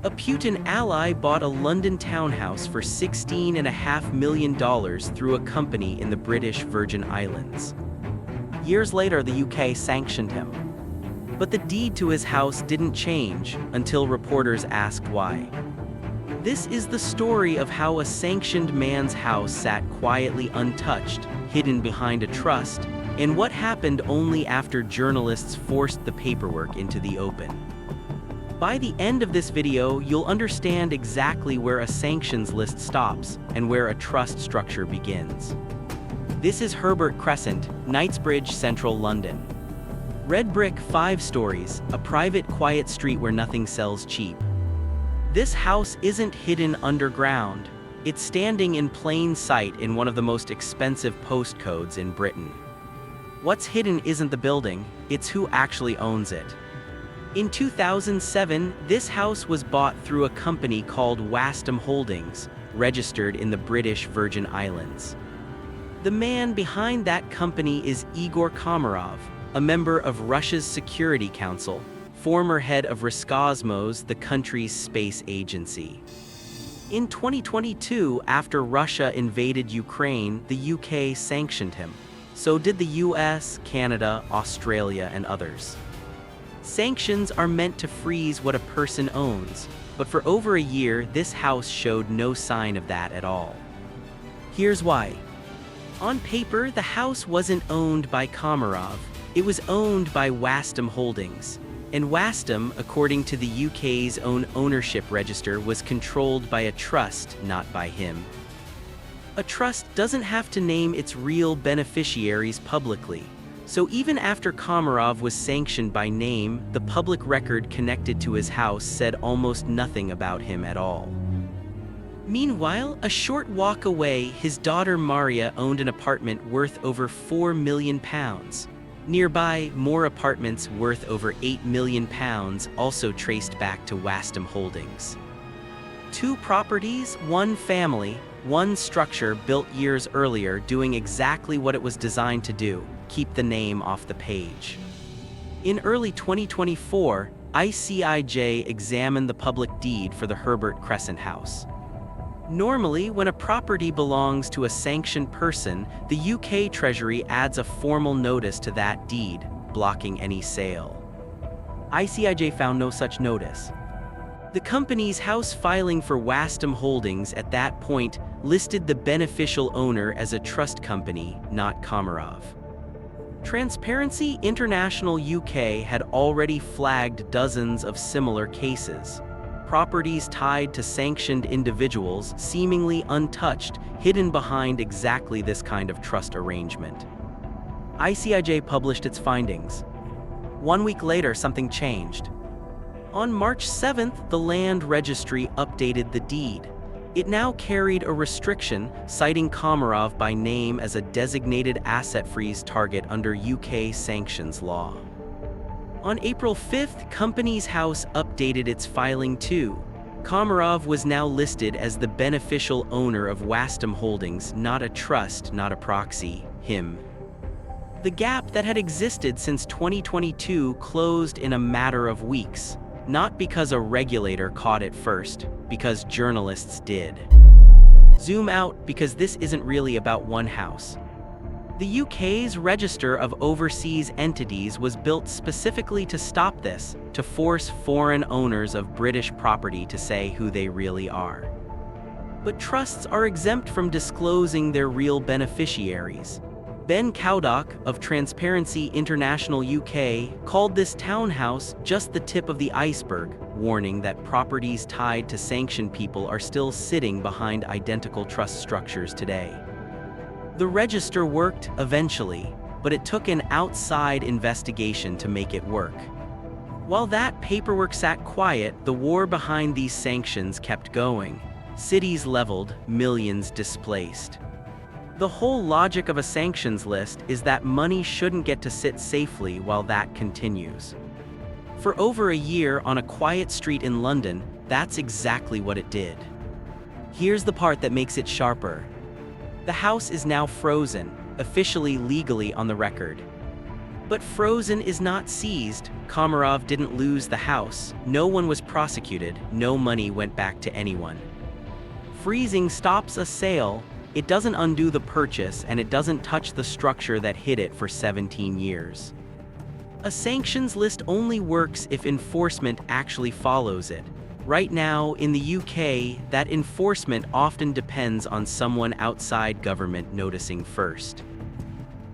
A Putin ally bought a London townhouse for $16.5 million through a company in the British Virgin Islands. Years later, the UK sanctioned him. But the deed to his house didn't change until reporters asked why. This is the story of how a sanctioned man's house sat quietly untouched, hidden behind a trust, and what happened only after journalists forced the paperwork into the open. By the end of this video, you'll understand exactly where a sanctions list stops and where a trust structure begins. This is Herbert Crescent, Knightsbridge, Central London. Red brick, 5 stories, a private, quiet street where nothing sells cheap. This house isn't hidden underground. It's standing in plain sight in one of the most expensive postcodes in Britain. What's hidden isn't the building, it's who actually owns it. In 2007, this house was bought through a company called Wastam Holdings, registered in the British Virgin Islands. The man behind that company is Igor Komarov, a member of Russia's Security Council, former head of Roscosmos, the country's space agency. In 2022, after Russia invaded Ukraine, the UK sanctioned him. So did the US, Canada, Australia, and others. Sanctions are meant to freeze what a person owns, but for over a year, this house showed no sign of that at all. Here's why. On paper, the house wasn't owned by Komarov. It was owned by Wastam Holdings. And Wastam, according to the UK's own ownership register, was controlled by a trust, not by him. A trust doesn't have to name its real beneficiaries publicly. So even after Komarov was sanctioned by name, the public record connected to his house said almost nothing about him at all. Meanwhile, a short walk away, his daughter Maria owned an apartment worth over £4 million. Nearby, more apartments worth over £8 million also traced back to Wastam Holdings. 2 properties, 1 family, 1 structure built years earlier, doing exactly what it was designed to do: keep the name off the page. In early 2024, ICIJ examined the public deed for the Herbert Crescent house. Normally, when a property belongs to a sanctioned person, the UK Treasury adds a formal notice to that deed, blocking any sale. ICIJ found no such notice. The company's house filing for Wastam Holdings at that point listed the beneficial owner as a trust company, not Komarov. Transparency International UK had already flagged dozens of similar cases. Properties tied to sanctioned individuals, seemingly untouched, hidden behind exactly this kind of trust arrangement. ICIJ published its findings. 1 week later, something changed. On March 7th, the Land Registry updated the deed. It now carried a restriction citing Komarov by name as a designated asset freeze target under UK sanctions law. On April 5th, Companies House updated its filing too. Komarov was now listed as the beneficial owner of Wastam Holdings, not a trust, not a proxy, him. The gap that had existed since 2022 closed in a matter of weeks. Not because a regulator caught it first, because journalists did. Zoom out, because this isn't really about one house. The UK's Register of Overseas Entities was built specifically to stop this, to force foreign owners of British property to say who they really are. But trusts are exempt from disclosing their real beneficiaries. Ben Cowdock of Transparency International UK called this townhouse just the tip of the iceberg, warning that properties tied to sanctioned people are still sitting behind identical trust structures today. The register worked eventually, but it took an outside investigation to make it work. While that paperwork sat quiet, the war behind these sanctions kept going. Cities leveled, millions displaced. The whole logic of a sanctions list is that money shouldn't get to sit safely while that continues. For over a year on a quiet street in London, that's exactly what it did. Here's the part that makes it sharper. The house is now frozen, officially legally on the record. But Frozen is not seized. Komarov didn't lose the house. No one was prosecuted. No money went back to anyone. Freezing stops a sale. It doesn't undo the purchase, and it doesn't touch the structure that hid it for 17 years. A sanctions list only works if enforcement actually follows it. Right now, in the UK, that enforcement often depends on someone outside government noticing first.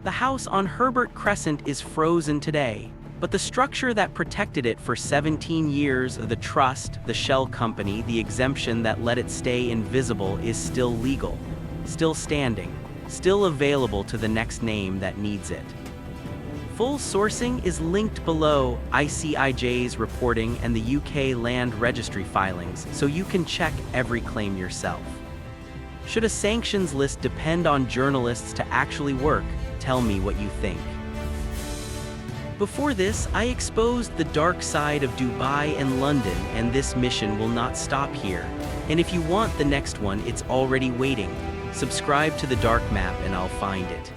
The house on Herbert Crescent is frozen today, but the structure that protected it for 17 years, the trust, the shell company, the exemption that let it stay invisible, is still legal, still standing, still available to the next name that needs it. Full sourcing is linked below, ICIJ's reporting and the UK Land Registry filings, so you can check every claim yourself. Should a sanctions list depend on journalists to actually work? Tell me what you think. Before this, I exposed the dark side of Dubai and London, and this mission will not stop here. And if you want the next one, it's already waiting. Subscribe to the Dark Map and I'll find it.